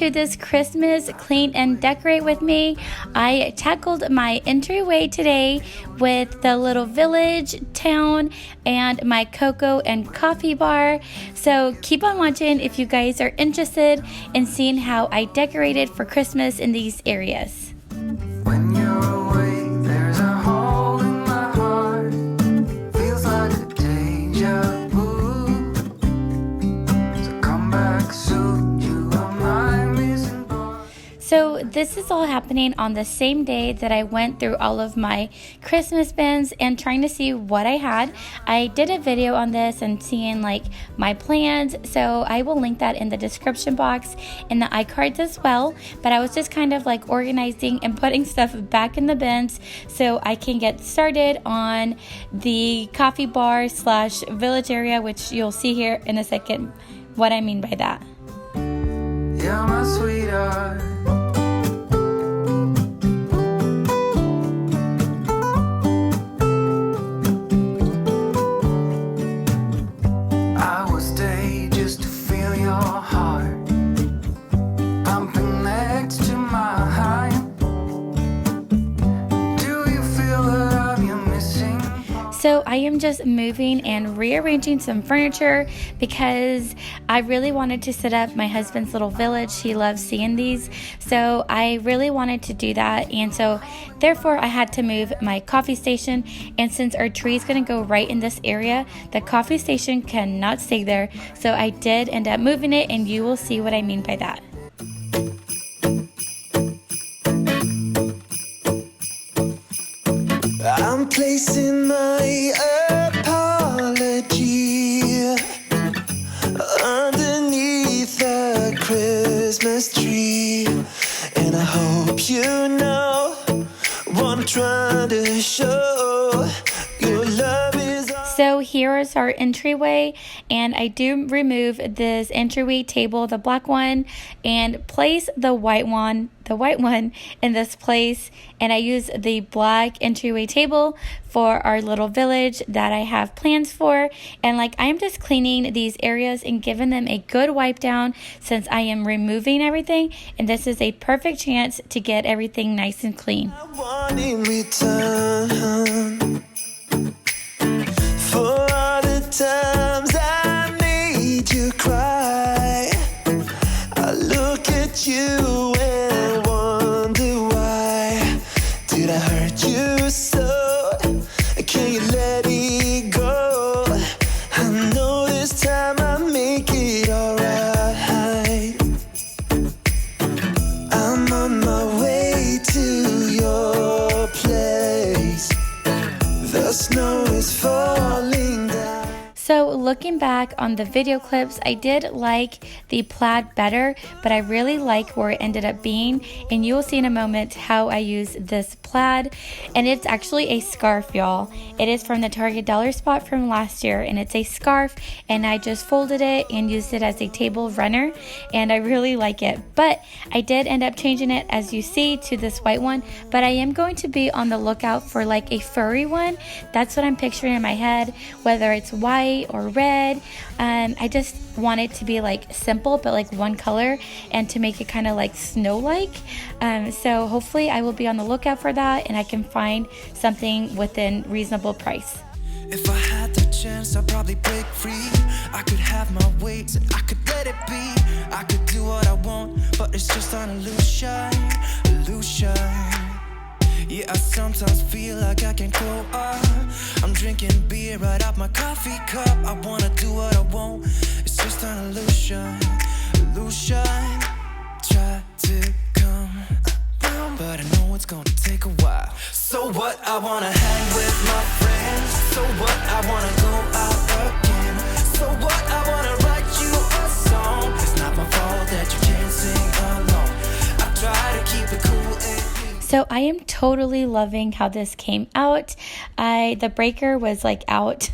to this Christmas clean and decorate with me. I tackled my entryway today with the little village town and my cocoa and coffee bar. So keep on watching if you guys are interested in seeing how I decorated for Christmas in these areas. When you're away, there's a hole in my heart. Feels like a deja vu. So come back soon, you are my missing part. So this is all happening on the same day that I went through all of my Christmas bins and trying to see what I had. I did a video on this and seeing like my plans, so I will link that in the description box in the iCards as well. But I was just kind of like organizing and putting stuff back in the bins so I can get started on the coffee bar / village area, which you'll see here in a second what I mean by that. You're my sweetheart. I will stay just to feel your heart pumping next to mine. Do you feel that I'm missing? So I am just moving and rearranging some furniture because I really wanted to set up my husband's little village. He loves seeing these. So I really wanted to do that. And so therefore I had to move my coffee station. And since our tree is going to go right in this area, the coffee station cannot stay there. So I did end up moving it, and you will see what I mean by that. I'm placing my apology underneath the Christmas tree, and I hope you know what I'm trying to show. Your love is all. So here is our entryway, and I do remove this entryway table, the black one, and place the white one in this place, and I use the black entryway table for our little village that I have plans for. And like, I'm just cleaning these areas and giving them a good wipe down since I am removing everything, and this is a perfect chance to get everything nice and clean. I want in return for all the times I made you cry. I look at you and wonder why. Did I hurt you so? Can you let it go? I know this time I make it alright. I'm on my way to your place. The snow is falling down. So looking back on the video clips, I did like the plaid better, but I really like where it ended up being, and you will see in a moment how I use this plaid. And it's actually a scarf, y'all. It is from the Target dollar spot from last year, and it's a scarf, and I just folded it and used it as a table runner, and I really like it. But I did end up changing it, as you see, to this white one, but I am going to be on the lookout for like a furry one. That's what I'm picturing in my head, whether it's white or red. I just want it to be like simple but like one color, and to make it kind of like snow-like. So hopefully I will be on the lookout for that, and I can find something within reasonable price. If I had the chance, I'd probably break free. I could have my way, so I could let it be. I could do what I want, but it's just an illusion. Yeah, I sometimes feel like I can't go up. I'm drinking beer right out my coffee cup. I wanna do what I want, it's just an illusion. Try to come around, but I know it's gonna take a while. So what, I wanna hang with my friends. So what, I wanna go out again. So what, I wanna write you a song. It's not my fault that you can't sing along. I try to keep it cool and So I am totally loving how this came out. The breaker was like out.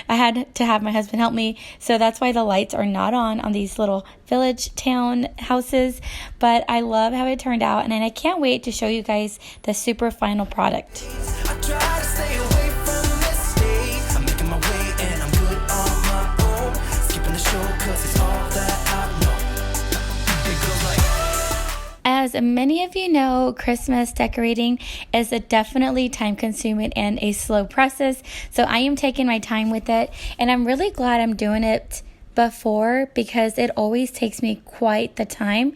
I had to have my husband help me, so that's why the lights are not on these little village town houses. But I love how it turned out, and I can't wait to show you guys the super final product. I try to stay away from mistakes. I'm making my way and I'm good on my own. Skipping the show 'cause it's all that I know. It goes like as many of you know, Christmas decorating is a definitely time consuming and a slow process. So I am taking my time with it, and I'm really glad I'm doing it before, because it always takes me quite the time,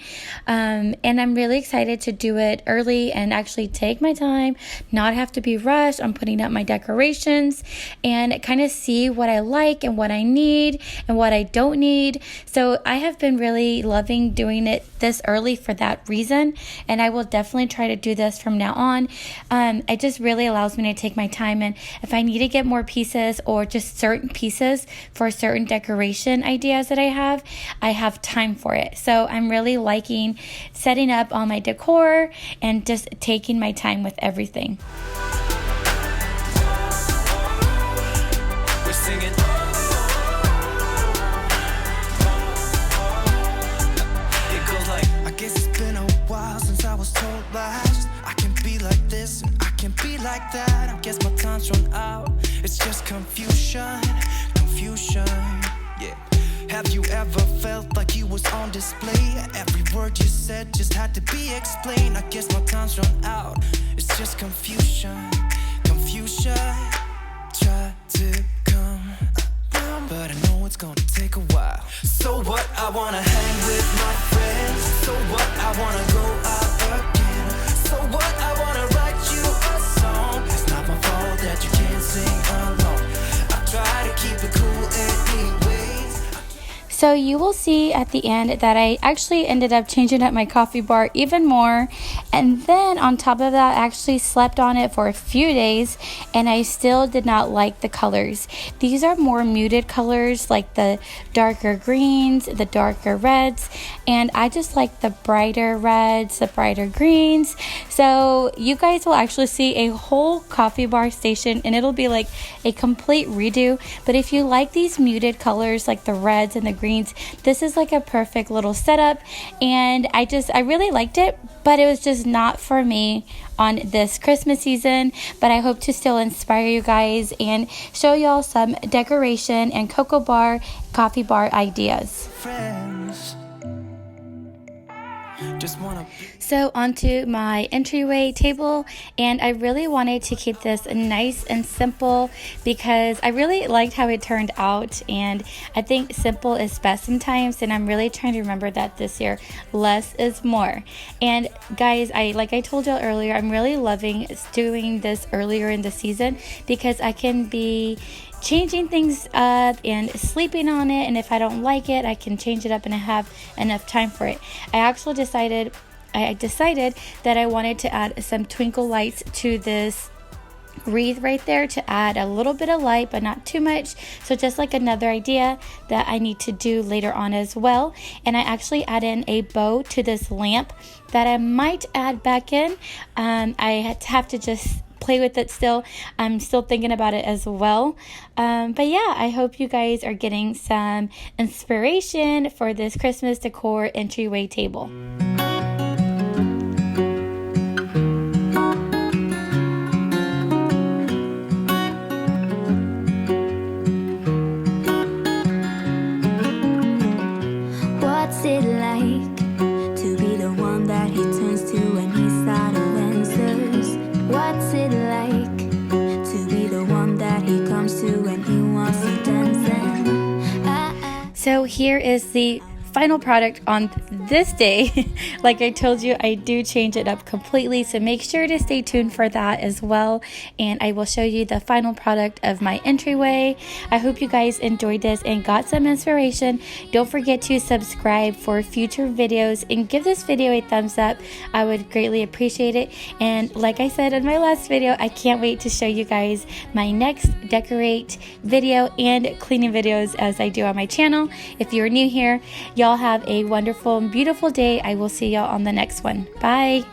and I'm really excited to do it early and actually take my time, not have to be rushed on putting up my decorations, and kind of see what I like and what I need and what I don't need. So I have been really loving doing it this early for that reason, and I will definitely try to do this from now on. It just really allows me to take my time, and if I need to get more pieces or just certain pieces for certain decoration ideas that I have time for it. So I'm really liking setting up all my decor and just taking my time with everything. We're singing. It goes like, I guess it's been a while since I was told last. I can be like this and I can be like that. I guess my time's run out. It's just confusion, yeah. Have you ever felt like you was on display? Every word you said just had to be explained. I guess my time's run out. It's just confusion. Try to come around, but I know it's gonna take a while. So what? I wanna hang with my friends. So what? I wanna go out again. So what? I wanna write you a song. It's not my fault that you can't sing along. I try to keep it cool anyways. So you will see at the end that I actually ended up changing up my coffee bar even more, and then on top of that I actually slept on it for a few days, and I still did not like the colors. These are more muted colors, like the darker greens, the darker reds, and I just like the brighter reds, the brighter greens. So you guys will actually see a whole coffee bar station, and it'll be like a complete redo. But if you like these muted colors like the reds and the greens, this is like a perfect little setup, and I really liked it, but it was just not for me on this Christmas season. But I hope to still inspire you guys and show y'all some decoration and cocoa bar, coffee bar ideas. Friends. Just wanna. So onto my entryway table, and I really wanted to keep this nice and simple because I really liked how it turned out, and I think simple is best sometimes, and I'm really trying to remember that this year. Less is more. And guys, like I told you earlier, I'm really loving doing this earlier in the season because I can be changing things up and sleeping on it, and if I don't like it, I can change it up and I have enough time for it. I decided that I wanted to add some twinkle lights to this wreath right there to add a little bit of light, but not too much. So just like another idea that I need to do later on as well. And I actually add in a bow to this lamp that I might add back in. I have to just play with it still. I'm still thinking about it as well. But yeah, I hope you guys are getting some inspiration for this Christmas decor entryway table. What's it like to be the one that he turns to when he's out of answers? What's it like to be the one that he comes to when he wants to dance? So here is the final product on this day. Like I told you, I do change it up completely, so make sure to stay tuned for that as well, and I will show you the final product of my entryway. I hope you guys enjoyed this and got some inspiration. Don't forget to subscribe for future videos and give this video a thumbs up. I would greatly appreciate it. And like I said in my last video, I can't wait to show you guys my next decorate video and cleaning videos as I do on my channel. If you're new here, y'all have a wonderful and beautiful day. I will see y'all on the next one. Bye.